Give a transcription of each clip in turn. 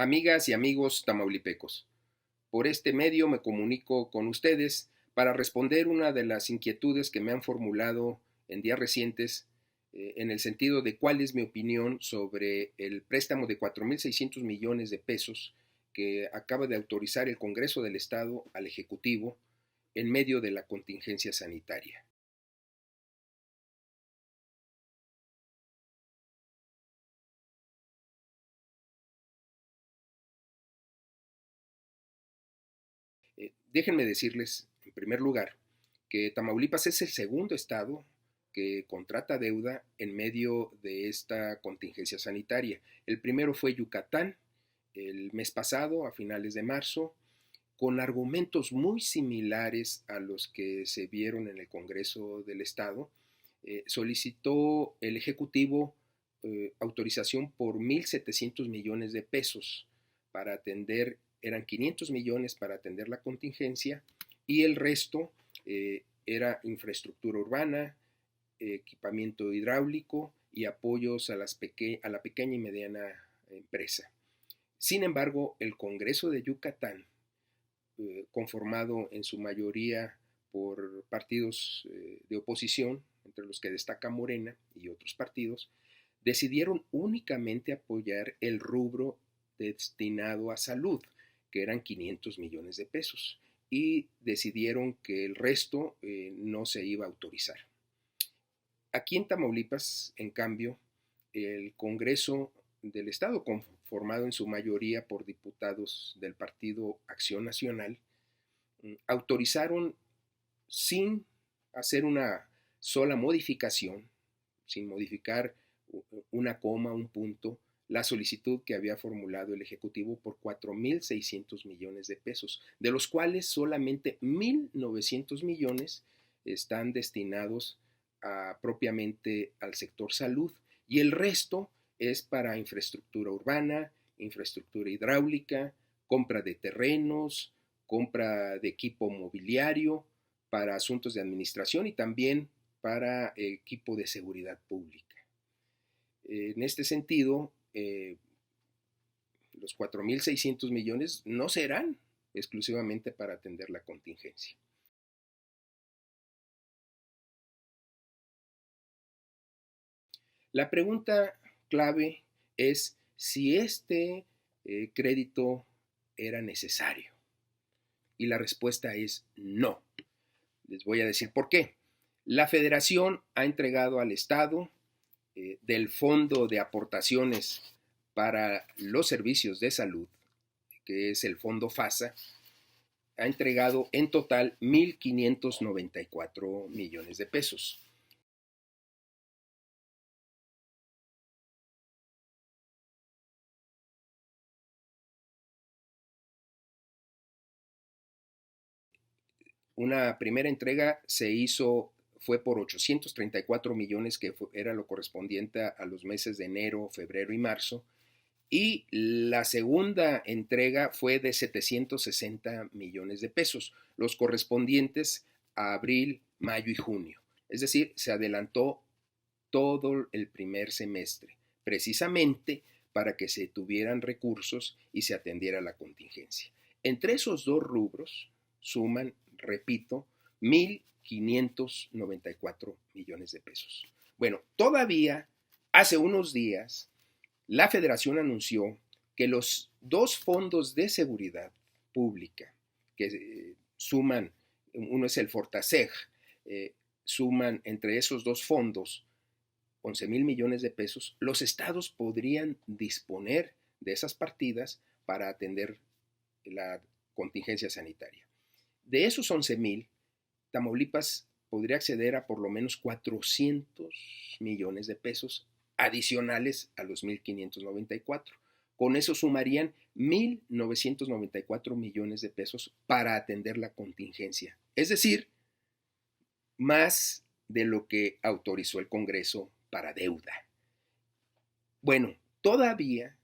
Amigas y amigos tamaulipecos, por este medio me comunico con ustedes para responder una de las inquietudes que me han formulado en días recientes en el sentido de cuál es mi opinión sobre el préstamo de 4.600 millones de pesos que acaba de autorizar el Congreso del Estado al Ejecutivo en medio de la contingencia sanitaria. Déjenme decirles, en primer lugar, que Tamaulipas es el segundo estado que contrata deuda en medio de esta contingencia sanitaria. El primero fue Yucatán, el mes pasado, a finales de marzo, con argumentos muy similares a los que se vieron en el Congreso del Estado. Solicitó el Ejecutivo autorización por 1.700 millones de pesos para atender, eran 500 millones para atender la contingencia y el resto era infraestructura urbana, equipamiento hidráulico y apoyos a la pequeña y mediana empresa. Sin embargo, el Congreso de Yucatán, conformado en su mayoría por partidos de oposición, entre los que destaca Morena y otros partidos, decidieron únicamente apoyar el rubro destinado a salud, que eran 500 millones de pesos, y decidieron que el resto no se iba a autorizar. Aquí en Tamaulipas, en cambio, el Congreso del Estado, conformado en su mayoría por diputados del Partido Acción Nacional, autorizaron sin hacer una sola modificación, sin modificar una coma, un punto, la solicitud que había formulado el Ejecutivo por 4.600 millones de pesos, de los cuales solamente 1.900 millones están destinados propiamente al sector salud y el resto es para infraestructura urbana, infraestructura hidráulica, compra de terrenos, compra de equipo mobiliario, para asuntos de administración y también para equipo de seguridad pública. En este sentido, los 4.600 millones no serán exclusivamente para atender la contingencia. La pregunta clave es si este crédito era necesario. Y la respuesta es no. Les voy a decir por qué. La Federación ha entregado al Estado del Fondo de Aportaciones para los Servicios de Salud, que es el Fondo FASA, ha entregado en total 1.594 millones de pesos. Una primera entrega fue por 834 millones, que era lo correspondiente a los meses de enero, febrero y marzo, y la segunda entrega fue de 760 millones de pesos, los correspondientes a abril, mayo y junio. Es decir, se adelantó todo el primer semestre, precisamente para que se tuvieran recursos y se atendiera la contingencia. Entre esos dos rubros suman, repito, 1.594 millones de pesos. Bueno, todavía hace unos días la Federación anunció que los dos fondos de seguridad pública que suman, uno es el Fortaseg, suman entre esos dos fondos 11.000 millones de pesos, los estados podrían disponer de esas partidas para atender la contingencia sanitaria. De esos 11.000, Tamaulipas podría acceder a por lo menos 400 millones de pesos adicionales a los 1.594. Con eso sumarían 1.994 millones de pesos para atender la contingencia. Es decir, más de lo que autorizó el Congreso para deuda. Bueno, todavía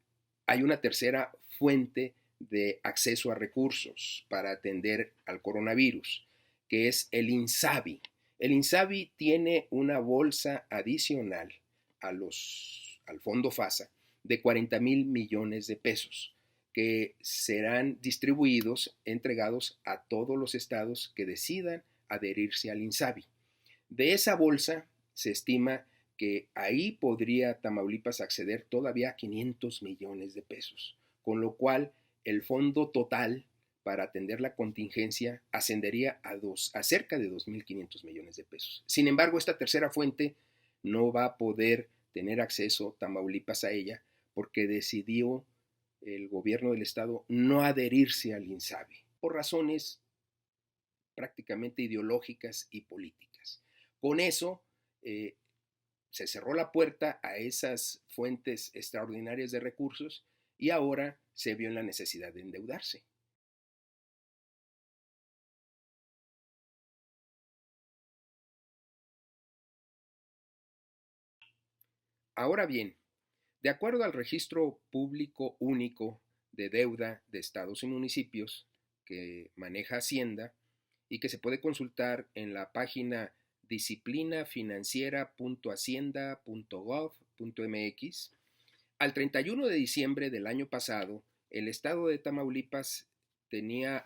hay una tercera fuente de acceso a recursos para atender al coronavirus, que es el INSABI. El INSABI tiene una bolsa adicional al Fondo FASA de 40.000 millones de pesos, que serán distribuidos, entregados a todos los estados que decidan adherirse al INSABI. De esa bolsa se estima que ahí podría Tamaulipas acceder todavía a 500 millones de pesos, con lo cual el fondo total para atender la contingencia ascendería a cerca de 2.500 millones de pesos. Sin embargo, esta tercera fuente no va a poder tener acceso Tamaulipas a ella porque decidió el gobierno del estado no adherirse al INSABI por razones prácticamente ideológicas y políticas. Con eso se cerró la puerta a esas fuentes extraordinarias de recursos y ahora se vio en la necesidad de endeudarse. Ahora bien, de acuerdo al Registro Público Único de Deuda de Estados y Municipios que maneja Hacienda y que se puede consultar en la página disciplinafinanciera.hacienda.gov.mx, al 31 de diciembre del año pasado, el estado de Tamaulipas tenía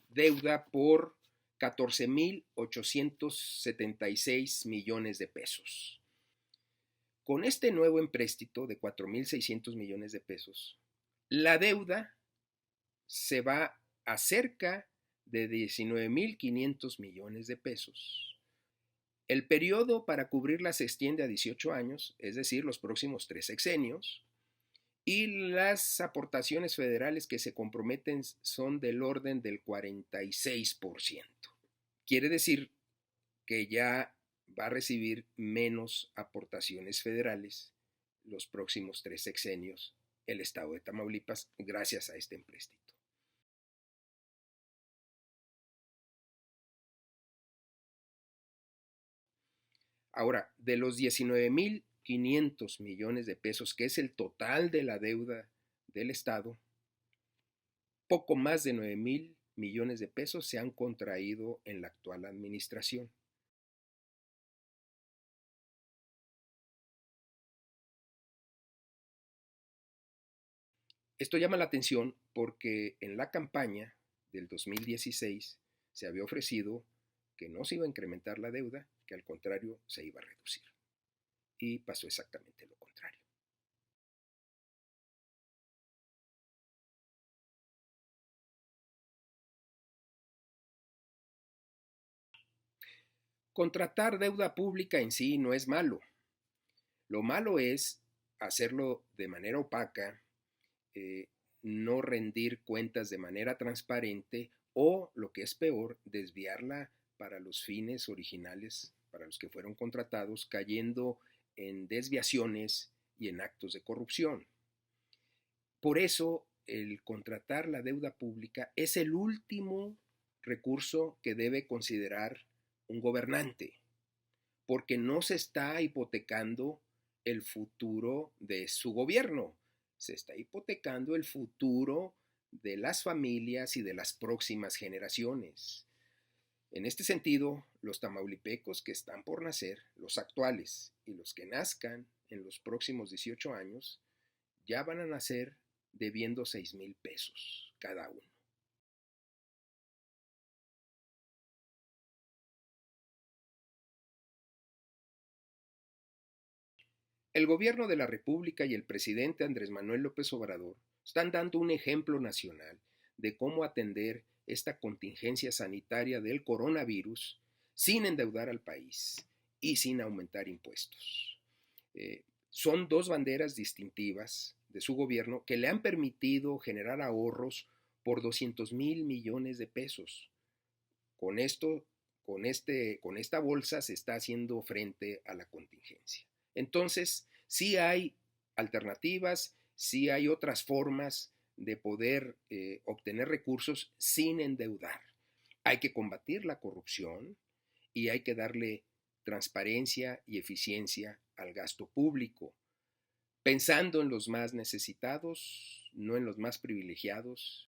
deuda por 14.876 millones de pesos. Con este nuevo empréstito de 4.600 millones de pesos, la deuda se va a cerca de 19.500 millones de pesos. El periodo para cubrirla se extiende a 18 años, es decir, los próximos 3 sexenios, y las aportaciones federales que se comprometen son del orden del 46%. Quiere decir que ya va a recibir menos aportaciones federales los próximos 3 sexenios el estado de Tamaulipas gracias a este empréstito. Ahora, de los 19.500 millones de pesos, que es el total de la deuda del estado, poco más de 9.000 millones de pesos se han contraído en la actual administración. Esto llama la atención porque en la campaña del 2016 se había ofrecido que no se iba a incrementar la deuda, que al contrario se iba a reducir. Y pasó exactamente lo contrario. Contratar deuda pública en sí no es malo. Lo malo es hacerlo de manera opaca, no rendir cuentas de manera transparente o, lo que es peor, desviarla para los fines originales para los que fueron contratados, cayendo en desviaciones y en actos de corrupción. Por eso, el contratar la deuda pública es el último recurso que debe considerar un gobernante, porque no se está hipotecando el futuro de su gobierno, se está hipotecando el futuro de las familias y de las próximas generaciones. En este sentido, los tamaulipecos que están por nacer, los actuales y los que nazcan en los próximos 18 años, ya van a nacer debiendo 6,000 pesos cada uno. El gobierno de la República y el presidente Andrés Manuel López Obrador están dando un ejemplo nacional de cómo atender esta contingencia sanitaria del coronavirus sin endeudar al país y sin aumentar impuestos. Son dos banderas distintivas de su gobierno que le han permitido generar ahorros por 200,000 millones de pesos. Con esto, con esta bolsa se está haciendo frente a la contingencia. Entonces, sí hay alternativas, sí hay otras formas de poder obtener recursos sin endeudar. Hay que combatir la corrupción y hay que darle transparencia y eficiencia al gasto público, pensando en los más necesitados, no en los más privilegiados